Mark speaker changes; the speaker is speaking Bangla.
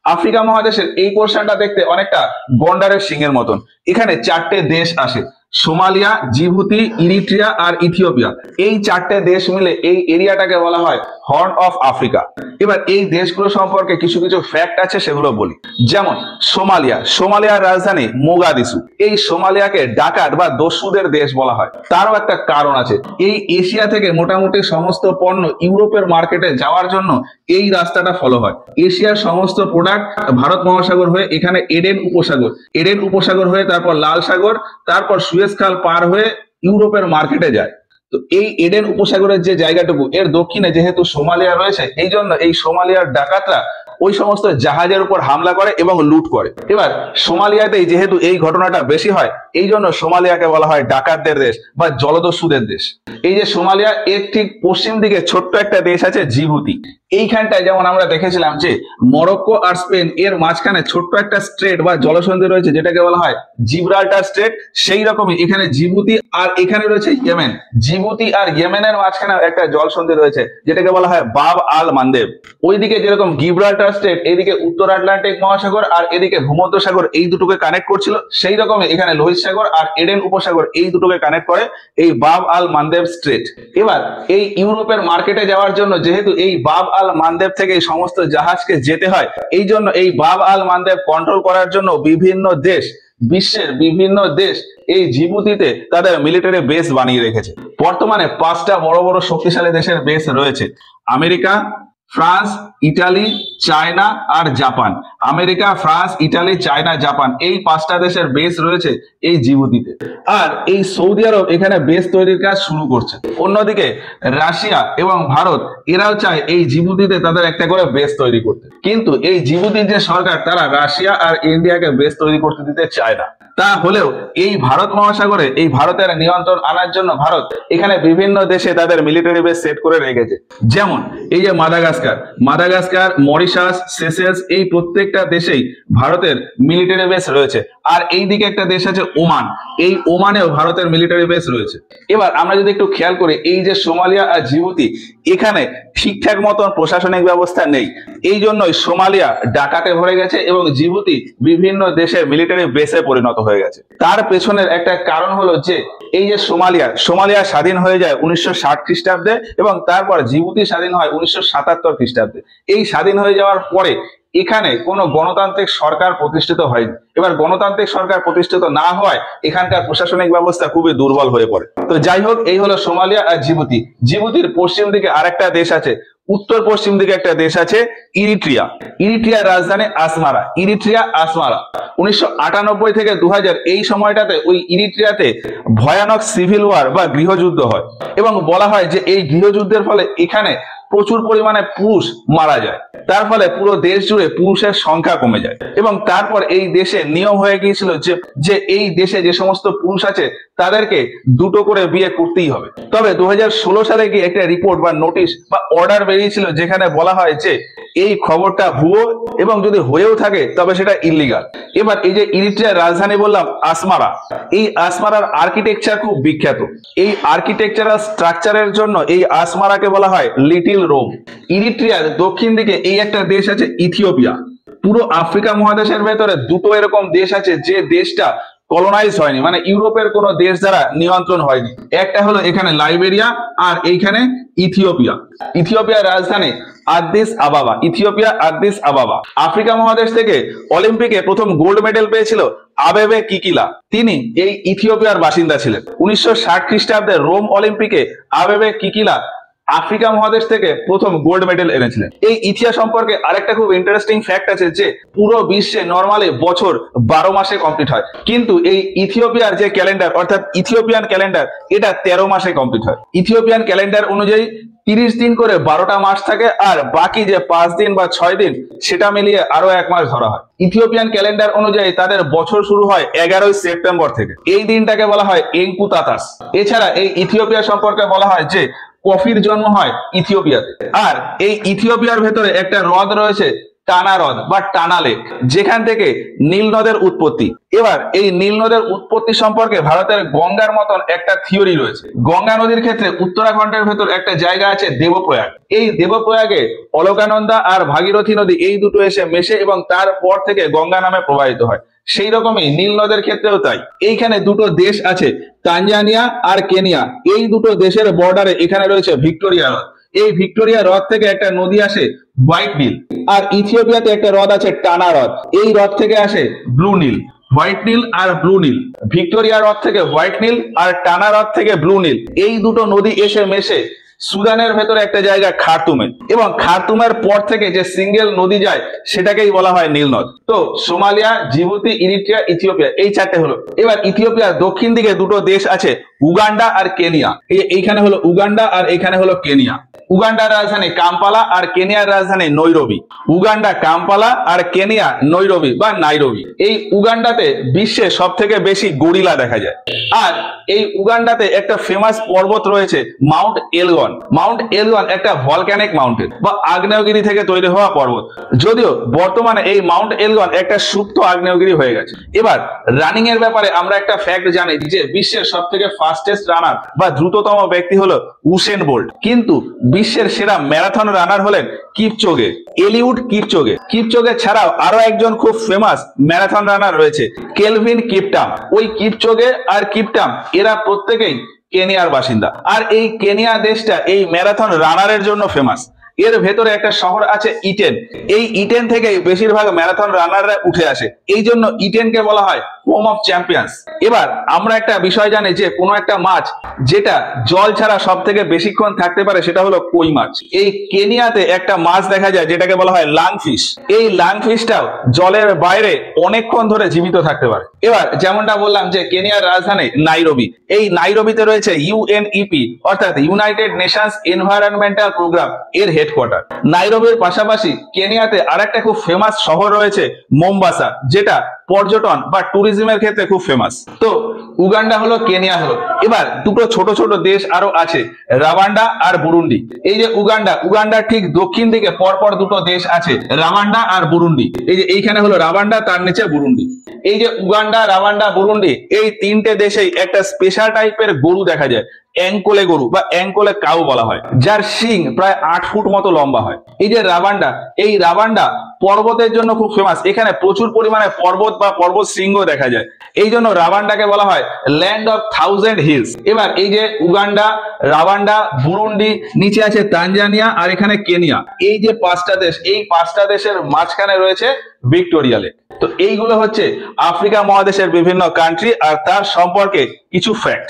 Speaker 1: আফ্রিকা মহাদেশের এই পোর্শনটা দেখতে অনেকটা গন্ডারের সিংহের মতন। এখানে চারটে দেশ আসে, সোমালিয়া, জিবুতি, ইরিট্রিয়া আর ইথিওপিয়া। এই চারটে দেশ মিলে এই এরিয়াটাকে বলা হয় হর্ন অফ আফ্রিকা। এবার এই দেশগুলো সম্পর্কে কিছু কিছু ফ্যাক্ট আছে, সেগুলো বলি। যেমন সোমালিয়ার রাজধানী মোগাদিসু। এই সোমালিয়াকে ডাকাত বা দস্যুদের দেশ বলা হয়। তারও একটা কারণ আছে, এই এশিয়া থেকে মোটামুটি সমস্ত পণ্য ইউরোপের মার্কেটে যাওয়ার জন্য এই রাস্তাটা ফলো হয়। এশিয়ার সমস্ত প্রোডাক্ট ভারত মহাসাগর হয়ে এখানে এডেন উপসাগর হয়ে তারপর লাল সাগর, তারপর সুয়েজ খাল পার হয়ে ইউরোপের মার্কেটে যায়। তো এই এডেন উপসাগরের যে জায়গাটুকু, এর দক্ষিণে যেহেতু সোমালিয়া রয়েছে, এই জন্য এই সোমালিয়ার ডাকাতরা ওই সমস্ত জাহাজের উপর হামলা করে এবং লুট করে। এবার সোমালিয়াতেই যেহেতু এই ঘটনাটা বেশি হয়, এই জন্য সোমালিয়াকে বলা হয় ডাকাতদের দেশ বা জলদস্যুদের দেশ। এই যে সোমালিয়া, এর ঠিক পশ্চিম দিকে ছোট্ট একটা দেশ আছে জিবুতি। এইখানটায় যেমন আমরা দেখেছিলাম যে মরক্কো আর স্পেন এর মাঝখানে ছোট্ট একটা স্ট্রেট বা জলসন্ধি রয়েছে, যেটাকে বলা হয় জিব্রাল্টার স্ট্রেট। সেই রকমই এখানে জিবুতি আর এখানে রয়েছে ইয়েমেন। জিবুতি আর ইয়েমেনের মাঝখানে একটা জলসন্ধি রয়েছে, যেটাকে বলা হয় বাব আল মান্দেব। ওইদিকে যেরকম গিব্রাল্টার স্ট্রেট এদিকে উত্তর আটলান্টিক মহাসাগর আর এদিকে ভূমধ্যসাগর, এই দুটোকে কানেক্ট করছিল, সেই রকমই এখানে লোহিত সাগর আর এডেন উপসাগর এই দুটোকে কানেক্ট করে এই বাব আল মান্দেব স্ট্রেট। এবার এই ইউরোপের মার্কেটে যাওয়ার জন্য যেহেতু এই বাব আল মান্দেব থেকে এই সমস্ত জাহাজকে যেতে হয়, এই জন্য এই বাব আল মান্দেব কন্ট্রোল করার জন্য বিশ্বের বিভিন্ন দেশ এই জিবুতিতে তাদের মিলিটারি বেস বানিয়ে রেখেছে। বর্তমানে 5টা বড় বড় শক্তিশালী দেশের বেস রয়েছে: আমেরিকা, ফ্রান্স, ইটালি, চায়না আর Japan. America, France, Italy, China, Japan এই 5টা দেশের বেস রয়েছে এই জিবুতিতে। আর এই সৌদি আরব এখানে বেস তৈরির কাজ শুরু করছে। অন্যদিকে রাশিয়া এবং ভারত এরাও চায় এই জিবুতিতে তাদের একটা করে বেস তৈরি করতে, কিন্তু এই জিবুতির যে সরকার, তারা রাশিয়া আর ইন্ডিয়াকে বেস তৈরি করতে দিতে চায় না। তা হলেও এই ভারত মহাসাগরে এই ভারতের নিয়ন্ত্রণ আনার জন্য ভারত এখানে বিভিন্ন দেশে তাদের মিলিটারি বেস সেট করে রেখেছে। যেমন এই যে মাদাগাস্কার, মরিশাস, সেশেলস, এই প্রত্যেকটা দেশেই ভারতের মিলিটারি বেস রয়েছে। আর এই দিকে একটা দেশ আছে ওমান, এই ওমানেও ভারতের মিলিটারি বেস রয়েছে। এবার আমরা যদি একটু খেয়াল করি, এই যে সোমালিয়া আর জিবুতি, এখানে ঠিকঠাক মতন প্রশাসনিক ব্যবস্থা নেই। এই জন্যই সোমালিয়া ডাকাতে ভরে গেছে এবং জিবুতি বিভিন্ন দেশের মিলিটারি বেসে পরিণত হয়ে গেছে। তার পেছনের একটা কারণ হলো যে এই যে সোমালিয়া স্বাধীন হয়ে যায় 1960 খ্রিস্টাব্দে এবং তারপর জিবুতি স্বাধীন হয় 1977 খ্রিস্টাব্দে। এই স্বাধীন হয়ে যাওয়ার পরে এখানে কোনো গণতান্ত্রিক সরকার প্রতিষ্ঠিত হয়নি। এবার গণতান্ত্রিক সরকার প্রতিষ্ঠিত না হয় এখানকার প্রশাসনিক ব্যবস্থা খুবই দুর্বল হয়ে পড়ে। তো যাই হোক, এই হলো সোমালিয়া আর জিবুতি। জিবুতির পশ্চিম দিকে আরেকটা দেশ আছে, উত্তর পশ্চিম দিকে একটা দেশ আছে ইরিট্রিয়ার রাজধানী আসমারা। 1998 থেকে 2000 এই সময়টাতে ওই ইরিট্রিয়াতে ভয়ানক সিভিল ওয়ার বা গৃহযুদ্ধ হয় এবং বলা হয় যে এই গৃহযুদ্ধের ফলে এখানে প্রচুর পরিমাণে পুরুষ মারা যায়। তার ফলে পুরো দেশ জুড়ে পুরুষের সংখ্যা কমে যায় এবং তারপর এই দেশে নিয়ম হয়ে গিয়েছিল যে এই দেশে যে সমস্ত পুরুষ আছে তাদেরকে 2টো করে বিয়ে করতেই হবে। তবে 2016 সালে গিয়ে একটা রিপোর্ট বা নোটিশ বা অর্ডার বেরিয়েছিল, যেখানে বলা হয় যে এই খবরটা ভুয়ো এবং যদি হয়েও থাকে তবে সেটা ইল্লিগাল। এবার এই যে ইরিট্রিয়ার রাজধানী বললাম আসমারা, এই আসমারার আর্কিটেকচার খুব বিখ্যাত। এই আর্কিটেকচারাল স্ট্রাকচারের জন্য এই আসমারাকে বলা হয় লিটিল রোম। ইরিট্রিয়ার দক্ষিণ দিকে এই একটা দেশ আছে ইথিওপিয়া। পুরো আফ্রিকা মহাদেশের ভেতরে 2টো এরকম দেশ আছে যে দেশটা কলোনাইজ হয়নি, মানে ইউরোপের কোন দেশ দ্বারা নিয়ন্ত্রণ হয়নি। একটা হলো এখানে লাইবেরিয়া আর এইখানে ইথিওপিয়ার রাজধানী আদিস আবাবা। আফ্রিকা মহাদেশ থেকে অলিম্পিকে প্রথম গোল্ড মেডেল পেয়েছিল আবেবে কিকিলা। তিনি এই ইথিওপিয়ার বাসিন্দা ছিলেন। 1960 খ্রিস্টাব্দে রোম অলিম্পিকে আবেবে কিকিলা আফ্রিকা মহাদেশ থেকে প্রথম গোল্ড মেডেল এনেছিলেন। এই ইতিহাস সম্পর্কে আরেকটা খুব ইন্টারেস্টিং ফ্যাক্ট আছে যে পুরো বিশ্বে নরমালি বছর 12 মাসে কমপ্লিট হয়, কিন্তু এই ইথিওপিয়ার যে ক্যালেন্ডার অর্থাৎ ইথিওপিয়ান ক্যালেন্ডার, এটা 13 মাসে কমপ্লিট হয়। ইথিওপিয়ান ক্যালেন্ডার অনুযায়ী 30 দিন করে 12টা মাস থাকে আর বাকি যে 5 দিন বা 6 দিন সেটা মিলিয়ে আরো 1 মাস ধরা হয়। ইথিওপিয়ান ক্যালেন্ডার অনুযায়ী তাদের বছর শুরু হয় 11 সেপ্টেম্বর থেকে। এই দিনটাকে বলা হয় এঙ্কুতাতাস। এছাড়া এই ইথিওপিয়া সম্পর্কে বলা হয় যে কফির জন্ম হয় ইথিওপিয়াতে। আর এই ইথিওপিয়ার ভেতরে একটা হ্রদ রয়েছে টানা হ্রদ বা টানা লেক, যেখান থেকে নীল নদের উৎপত্তি। এবার এই নীল নদের উৎপত্তি সম্পর্কে ভারতের গঙ্গার মতন একটা থিওরি রয়েছে। গঙ্গা নদীর ক্ষেত্রে উত্তরাখণ্ডের ভেতর একটা জায়গা আছে দেবপ্রয়াগ। এই দেবপ্রয়াগে অলকানন্দা আর ভাগীরথী নদী এই দুটো এসে মেশে এবং তারপর থেকে গঙ্গা নামে প্রবাহিত হয়। সেই রকমই নীল নদের ক্ষেত্রেও তাই। এইখানে দুটো দেশ আছে, তানজানিয়া আর কেনিয়া। এই দুটো দেশের বর্ডারে এখানে রয়েছে ভিক্টোরিয়া হ্রদ। এই ভিক্টোরিয়া হ্রদ থেকে একটা নদী আসে হোয়াইট নীল। আর ইথিওপিয়াতে একটা হ্রদ আছে টানা হ্রদ। এই হ্রদ থেকে আসে ব্লু নীল। হোয়াইট নীল আর ব্লু নীল, ভিক্টোরিয়া হ্রদ থেকে হোয়াইট নীল আর টানা হ্রদ থেকে ব্লু নীল, এই দুটো নদী এসে মেশে সুদানের ভেতরে একটা জায়গা খার্তুমে, এবং খার্তুমের পর থেকে যে সিঙ্গেল নদী যায় সেটাকেই বলা হয় নীল নদ। তো সোমালিয়া, জিবুতি, ইরিট্রিয়া, ইথিওপিয়া, এই চারটে হলো। এবার ইথিওপিয়ার দক্ষিণ দিকে দুটো দেশ আছে, উগান্ডা আর কেনিয়া। এইখানে হলো উগান্ডা আর এখানে হলো কেনিয়া। উগান্ডার রাজধানী কাম্পালা আর কেনিয়ার রাজধানী নৈরোবি। উগান্ডা কাম্পালা আর কেনিয়া নৈরোবি বা নাইরোবি। এই উগান্ডাতে বিশ্বে সব থেকে বেশি গরিলা দেখা যায়। আর এই উগান্ডাতে একটা ফেমাস পর্বত রয়েছে মাউন্ট এলগন। মাউন্ট এলগন একটা ভলক্যানিক মাউন্টেন বা আগ্নেয়গিরি থেকে তৈরি হওয়া পর্বত, যদিও বর্তমানে এই মাউন্ট এলগন একটা সুপ্ত আগ্নেয়গিরি হয়ে গেছে। এবার রানিং এর ব্যাপারে আমরা একটা ফ্যাক্ট জানি যে বিশ্বের সব থেকে ফাস্টেস্ট রানার বা দ্রুততম ব্যক্তি হলো উসেন বোল্ট, কিন্তু বিশ্বের সেরা ম্যারাথন রানার হলেন কিপচোগে, এলিউড কিপচোগে। কিপচোগে ছাড়াও আরো একজন খুব ফেমাস ম্যারাথন রানার রয়েছে, কেলভিন কিপটাম। ওই কিপচোগে আর কিপটাম এরা প্রত্যেকেই কেনিয়ার বাসিন্দা। আর এই কেনিয়া দেশটা এই ম্যারাথন রানারের জন্য ফেমাস। এর ভেতরে একটা শহর আছে ইটেন। এই ইটেন থেকে বেশিরভাগ ম্যারাথন রানাররা উঠে আসে, এই জন্য ইটেনকে বলা হয় হোম অফ চ্যাম্পিয়ন্স। এবার আমরা একটা বিষয় জানি যে কোনো একটা মাছ যেটা জল ছাড়া সব থেকে বেশিক্ষণ থাকতে পারে সেটা হলো কই মাছ। এই কেনিয়াতে একটা মাছ দেখা যায় যেটাকে বলা হয় লাংফিশ। এই লাংফিশটাও জলের বাইরে অনেকক্ষণ ধরে জীবিত থাকতে পারে। এবার যেমনটা বললাম যে কেনিয়ার রাজধানী নাইরোবি। এই নাইরোবিতে রয়েছে ইউএনইপি অর্থাৎ ইউনাইটেড নেশনস এনভায়রনমেন্টাল প্রোগ্রাম এর হেডকোয়ার্টার। নাইরোবির পাশাপাশি কেনিয়াতে আরেকটা খুব ফেমাস শহর রয়েছে মোম্বাসা, যেটা পর্যটন বা ট্যুরিজমের ক্ষেত্রে খুব ফেমাস। তো উগান্ডা হলো, কেনিয়া হলো। এবার দুটো ছোট ছোট দেশ আরো আছে, রাওয়ান্ডা আর বুরুন্ডি। এই যে উগান্ডার ঠিক দক্ষিণ দিকে পরপর দুটো দেশ আছে, রাওয়ান্ডা আর বুরুন্ডি। এই যে এইখানে হলো রাওয়ান্ডা, তার নিচে বুরুন্ডি। এই যে উগান্ডা, রাওয়ান্ডা, বুরুন্ডি, এই তিনটে দেশেই একটা স্পেশাল টাইপের গরু দেখা যায়, অ্যাঙ্কোলে গরু বা অ্যাঙ্কোলে কাউ বলা হয়, যার শিং প্রায় 8 ফুট মতো লম্বা হয়। এই যে রাওয়ান্ডা, এই রাওয়ান্ডা পর্বতের জন্য খুব ফেমাস। এখানে প্রচুর পরিমাণে পর্বত বা পর্বত শৃঙ্গ দেখা যায়, এই জন্য রাওয়ান্ডাকে বলা হয় ল্যান্ড অফ 1000 হিলস। এবার এই যে উগান্ডা, রাওয়ান্ডা, বুরুন্ডি, নিচে আছে তানজানিয়া আর এখানে কেনিয়া, এই যে পাঁচটা দেশ, এই পাঁচটা দেশের মাঝখানে রয়েছে ভিক্টোরিয়া লেক। তো এইগুলো হচ্ছে আফ্রিকা মহাদেশের বিভিন্ন কান্ট্রি আর তার সম্পর্কে কিছু ফ্যাক্ট।